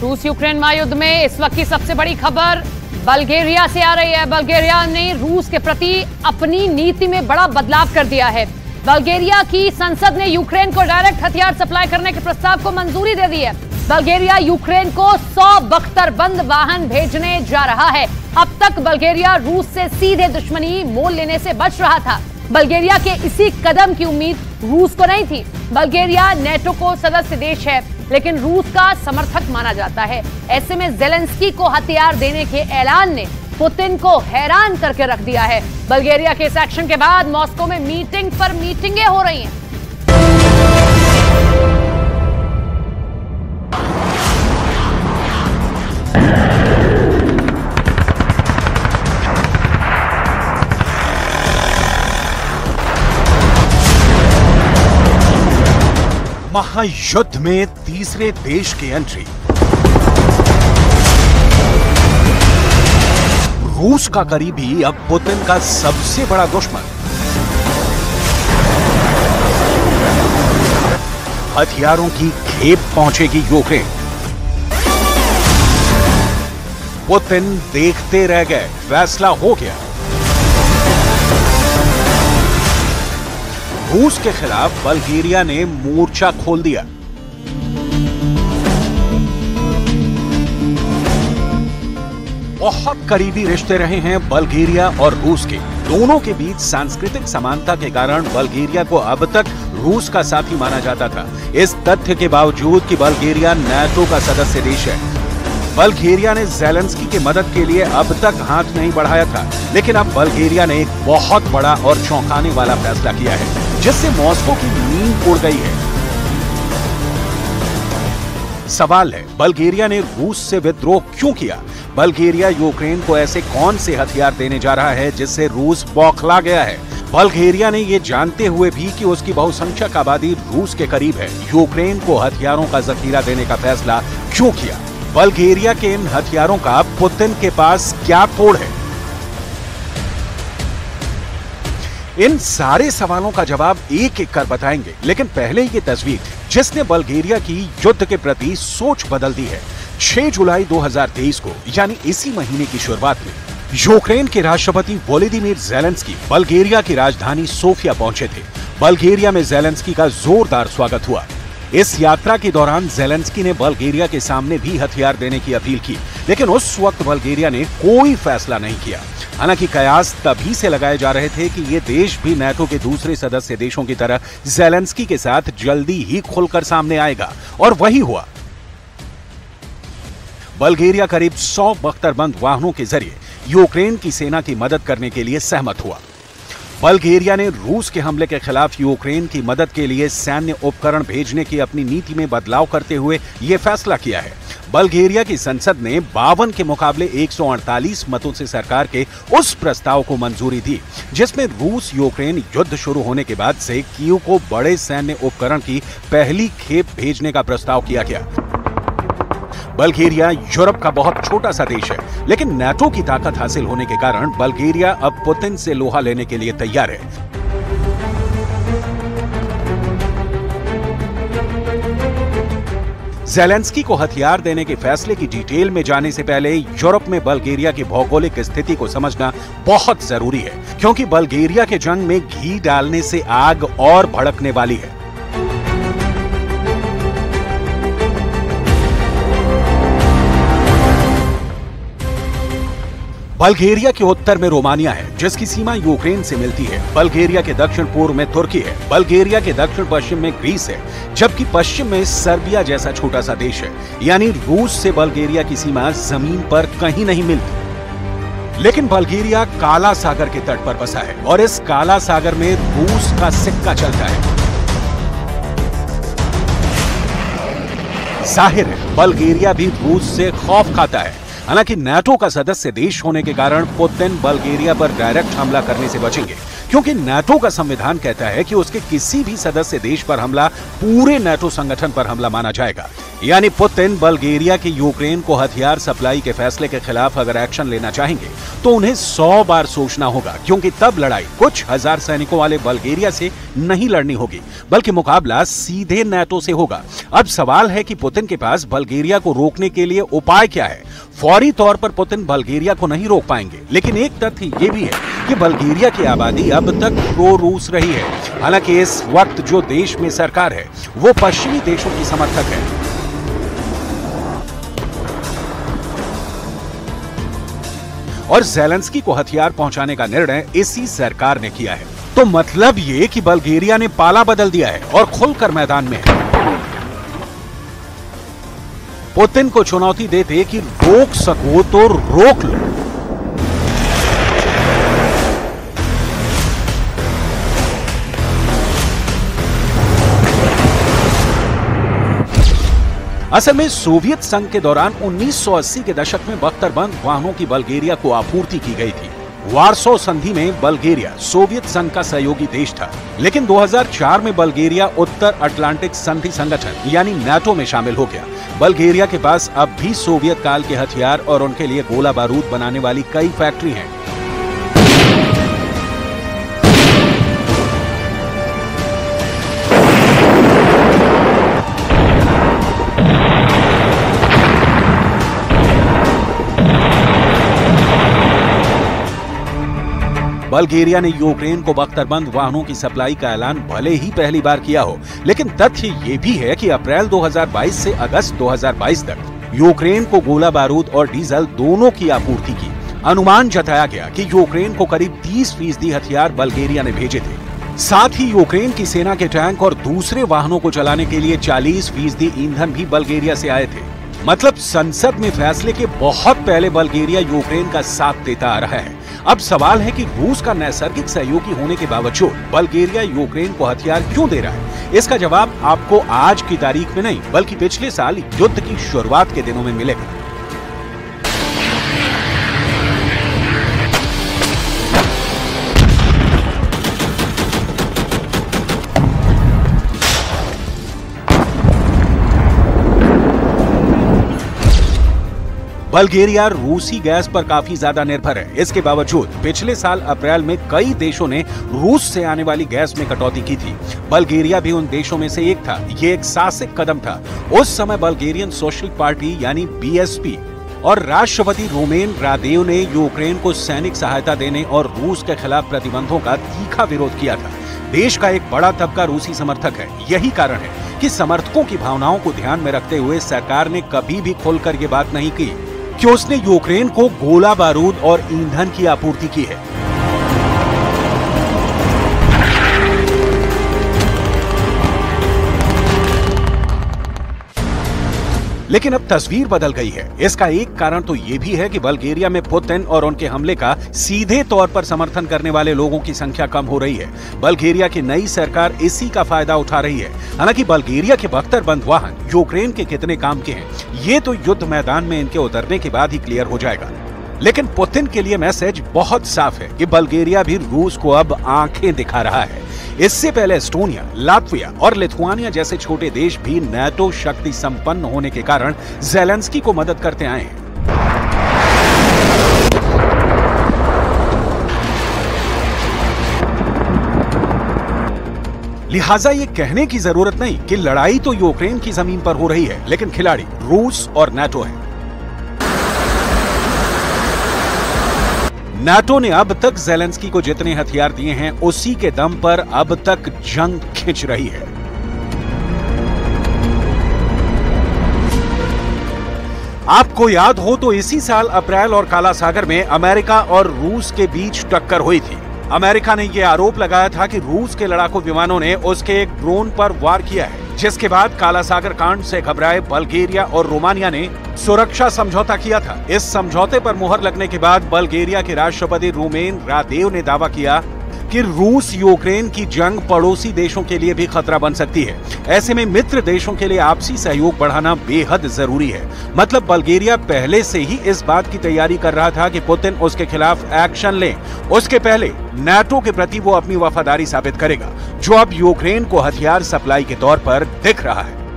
रूस यूक्रेन महायुद्ध में इस वक्त की सबसे बड़ी खबर बल्गेरिया से आ रही है। बल्गेरिया ने रूस के प्रति अपनी नीति में बड़ा बदलाव कर दिया है। बल्गेरिया की संसद ने यूक्रेन को डायरेक्ट हथियार सप्लाई करने के प्रस्ताव को मंजूरी दे दी है। बल्गेरिया यूक्रेन को 100 बख्तरबंद वाहन भेजने जा रहा है। अब तक बल्गेरिया रूस से सीधे दुश्मनी मोल लेने से बच रहा था। बल्गेरिया के इसी कदम की उम्मीद रूस को नहीं थी। बल्गेरिया नेटो को सदस्य देश है, लेकिन रूस का समर्थक माना जाता है। ऐसे में ज़ेलेंस्की को हथियार देने के ऐलान ने पुतिन को हैरान करके रख दिया है। बल्गेरिया के इस एक्शन के बाद मॉस्को में मीटिंग पर मीटिंगें हो रही हैं। महायुद्ध में तीसरे देश की एंट्री। रूस का करीबी अब पुतिन का सबसे बड़ा दुश्मन। हथियारों की खेप पहुंचेगी यूक्रेन। पुतिन देखते रह गए, फैसला हो गया। रूस के खिलाफ बल्गेरिया ने मोर्चा खोल दिया। बहुत करीबी रिश्ते रहे हैं बल्गेरिया और रूस के। दोनों के बीच सांस्कृतिक समानता के कारण बल्गेरिया को अब तक रूस का साथी माना जाता था। इस तथ्य के बावजूद कि बल्गेरिया नाटो का सदस्य देश है, बल्गेरिया ने ज़ेलेंस्की की मदद के लिए अब तक हाथ नहीं बढ़ाया था। लेकिन अब बल्गेरिया ने एक बहुत बड़ा और चौंकाने वाला फैसला किया है, जिससे मॉस्को की नींद उड़ गई है। सवाल है, बल्गेरिया ने रूस से विद्रोह क्यों किया? बल्गेरिया यूक्रेन को ऐसे कौन से हथियार देने जा रहा है जिससे रूस बौखला गया है? बल्गेरिया ने ये जानते हुए भी कि उसकी बहुसंख्यक आबादी रूस के करीब है, यूक्रेन को हथियारों का जखीरा देने का फैसला क्यों किया? बल्गेरिया के इन हथियारों का पुतिन के पास क्या तोड़ है? इन सारे सवालों का जवाब एक एक कर बताएंगे, लेकिन पहले ये तस्वीर जिसने बल्गेरिया की युद्ध के प्रति सोच बदल दी है। 6 जुलाई 2023 को, यानी इसी महीने की शुरुआत में, यूक्रेन के राष्ट्रपति वोलोदिमीर ज़ेलेंस्की बल्गेरिया की राजधानी सोफिया पहुंचे थे। बल्गेरिया में ज़ेलेंस्की का जोरदार स्वागत हुआ। इस यात्रा के दौरान ज़ेलेंस्की ने बल्गेरिया के सामने भी हथियार देने की अपील की, लेकिन उस वक्त बल्गेरिया ने कोई फैसला नहीं किया। हालांकि कयास तभी से लगाए जा रहे थे कि ये देश भी नाटो के दूसरे सदस्य देशों की तरह ज़ेलेंस्की के साथ जल्दी ही खुलकर सामने आएगा, और वही हुआ। बल्गेरिया करीब 100 बख्तरबंद वाहनों के जरिए यूक्रेन की सेना की मदद करने के लिए सहमत हुआ। बल्गेरिया ने रूस के हमले के खिलाफ यूक्रेन की मदद के लिए सैन्य उपकरण भेजने की अपनी नीति में बदलाव करते हुए यह फैसला किया है। बल्गेरिया की संसद ने 52 के मुकाबले 148 मतों से सरकार के उस प्रस्ताव को मंजूरी दी, जिसमें रूस यूक्रेन युद्ध शुरू होने के बाद से कीव को बड़े सैन्य उपकरण की पहली खेप भेजने का प्रस्ताव किया गया। बल्गेरिया यूरोप का बहुत छोटा सा देश है, लेकिन नाटो की ताकत हासिल होने के कारण बल्गेरिया अब पुतिन से लोहा लेने के लिए तैयार है। ज़ेलेंस्की को हथियार देने के फैसले की डिटेल में जाने से पहले यूरोप में बल्गेरिया की भौगोलिक स्थिति को समझना बहुत जरूरी है, क्योंकि बल्गेरिया के जंग में घी डालने से आग और भड़कने वाली है। बल्गेरिया के उत्तर में रोमानिया है, जिसकी सीमा यूक्रेन से मिलती है। बल्गेरिया के दक्षिण पूर्व में तुर्की है। बल्गेरिया के दक्षिण पश्चिम में ग्रीस है, जबकि पश्चिम में सर्बिया जैसा छोटा सा देश है। यानी रूस से बल्गेरिया की सीमा जमीन पर कहीं नहीं मिलती। लेकिन बल्गेरिया काला सागर के तट पर बसा है, और इस काला सागर में रूस का सिक्का चलता है। जाहिर है, बल्गेरिया भी रूस से खौफ खाता है। हालांकि नाटो का सदस्य देश होने के कारण पुतिन बल्गेरिया पर डायरेक्ट हमला करने से बचेंगे। क्योंकि नाटो का संविधान कहता है कि उसके किसी भी सदस्य देश पर हमला पूरे नाटो संगठन पर हमला माना जाएगा। यानी पुतिन बल्गेरिया की यूक्रेन को हथियार सप्लाई के फैसले के खिलाफ अगर एक्शन लेना चाहेंगे तो उन्हें 100 बार सोचना होगा, क्योंकि तब लड़ाई कुछ हजार सैनिकों वाले बल्गेरिया से नहीं लड़नी होगी, बल्कि मुकाबला सीधे नाटो से होगा। अब सवाल है कि पुतिन के पास बल्गेरिया को रोकने के लिए उपाय क्या है। फौरी तौर पर पुतिन बल्गेरिया को नहीं रोक पाएंगे, लेकिन एक तथ्य ये भी है कि बल्गेरिया की आबादी अब तक प्रो रूस रही है। हालांकि इस वक्त जो देश में सरकार है वो पश्चिमी देशों की समर्थक है। और ज़ेलेंस्की को हथियार पहुंचाने का निर्णय इसी सरकार ने किया है। तो मतलब ये कि बल्गेरिया ने पाला बदल दिया है और खुलकर मैदान में है। पुतिन को चुनौती देते कि रोक सको तो रोक लो। असल में सोवियत संघ के दौरान 1980 के दशक में बख्तरबंद वाहनों की बल्गेरिया को आपूर्ति की गई थी। वार्सो संधि में बल्गेरिया सोवियत संघ का सहयोगी देश था, लेकिन 2004 में बल्गेरिया उत्तर अटलांटिक संधि संगठन यानी नाटो में शामिल हो गया। बल्गेरिया के पास अब भी सोवियत काल के हथियार और उनके लिए गोला बारूद बनाने वाली कई फैक्ट्री हैं। बल्गेरिया ने यूक्रेन को बख्तरबंद वाहनों की सप्लाई का ऐलान भले ही पहली बार किया हो, लेकिन तथ्य ये भी है कि अप्रैल 2022 से अगस्त 2022 तक यूक्रेन को गोला बारूद और डीजल दोनों की आपूर्ति की। अनुमान जताया गया कि यूक्रेन को करीब 30% हथियार बल्गेरिया ने भेजे थे। साथ ही यूक्रेन की सेना के टैंक और दूसरे वाहनों को चलाने के लिए 40% ईंधन भी बल्गेरिया से आए थे। मतलब संसद में फैसले के बहुत पहले बल्गेरिया यूक्रेन का साथ देता आ रहा है। अब सवाल है कि रूस का नैसर्गिक सहयोगी होने के बावजूद बल्गेरिया यूक्रेन को हथियार क्यों दे रहा है। इसका जवाब आपको आज की तारीख में नहीं, बल्कि पिछले साल युद्ध की शुरुआत के दिनों में मिलेगा। बल्गेरिया रूसी गैस पर काफी ज्यादा निर्भर है। इसके बावजूद पिछले साल अप्रैल में कई देशों ने रूस से आने वाली गैस में कटौती की थी। बल्गेरिया भी उन देशों में से एक था। ये एक साहसिक कदम था। उस समय बल्गेरियन सोशल पार्टी यानी बीएसपी और राष्ट्रपति रोमेन रादेव ने यूक्रेन को सैनिक सहायता देने और रूस के खिलाफ प्रतिबंधों का तीखा विरोध किया था। देश का एक बड़ा तबका रूसी समर्थक है। यही कारण है कि समर्थकों की भावनाओं को ध्यान में रखते हुए सरकार ने कभी भी खुलकर ये बात नहीं की कि उसने यूक्रेन को गोला बारूद और ईंधन की आपूर्ति की है। लेकिन अब तस्वीर बदल गई है। इसका एक कारण तो ये भी है कि बल्गेरिया में पुतिन और उनके हमले का सीधे तौर पर समर्थन करने वाले लोगों की संख्या कम हो रही है। बल्गेरिया की नई सरकार इसी का फायदा उठा रही है। हालांकि बल्गेरिया के बख्तरबंद वाहन यूक्रेन के कितने काम के हैं, ये तो युद्ध मैदान में इनके उतरने के बाद ही क्लियर हो जाएगा। लेकिन पुतिन के लिए मैसेज बहुत साफ है कि बल्गेरिया भी रूस को अब आंखें दिखा रहा है। इससे पहले एस्टोनिया, लात्विया और लिथुआनिया जैसे छोटे देश भी नाटो शक्ति संपन्न होने के कारण ज़ेलेंस्की को मदद करते आए हैं। लिहाजा ये कहने की जरूरत नहीं कि लड़ाई तो यूक्रेन की जमीन पर हो रही है, लेकिन खिलाड़ी रूस और नाटो है। नाटो ने अब तक ज़ेलेंस्की को जितने हथियार दिए हैं, उसी के दम पर अब तक जंग खिंच रही है। आपको याद हो तो इसी साल अप्रैल और काला सागर में अमेरिका और रूस के बीच टक्कर हुई थी। अमेरिका ने यह आरोप लगाया था कि रूस के लड़ाकू विमानों ने उसके एक ड्रोन पर वार किया है, जिसके बाद काला सागर कांड से घबराए बल्गेरिया और रोमानिया ने सुरक्षा समझौता किया था। इस समझौते पर मुहर लगने के बाद बल्गेरिया के राष्ट्रपति रोमेन रादेव ने दावा किया कि रूस यूक्रेन की जंग पड़ोसी देशों के लिए भी खतरा बन सकती है। ऐसे में मित्र देशों के लिए आपसी सहयोग बढ़ाना बेहद जरूरी है। मतलब बल्गेरिया पहले से ही इस बात की तैयारी कर रहा था कि पुतिन उसके खिलाफ एक्शन ले। उसके पहले नाटो के प्रति वो अपनी वफादारी साबित करेगा, जो अब यूक्रेन को हथियार सप्लाई के तौर पर दिख रहा है।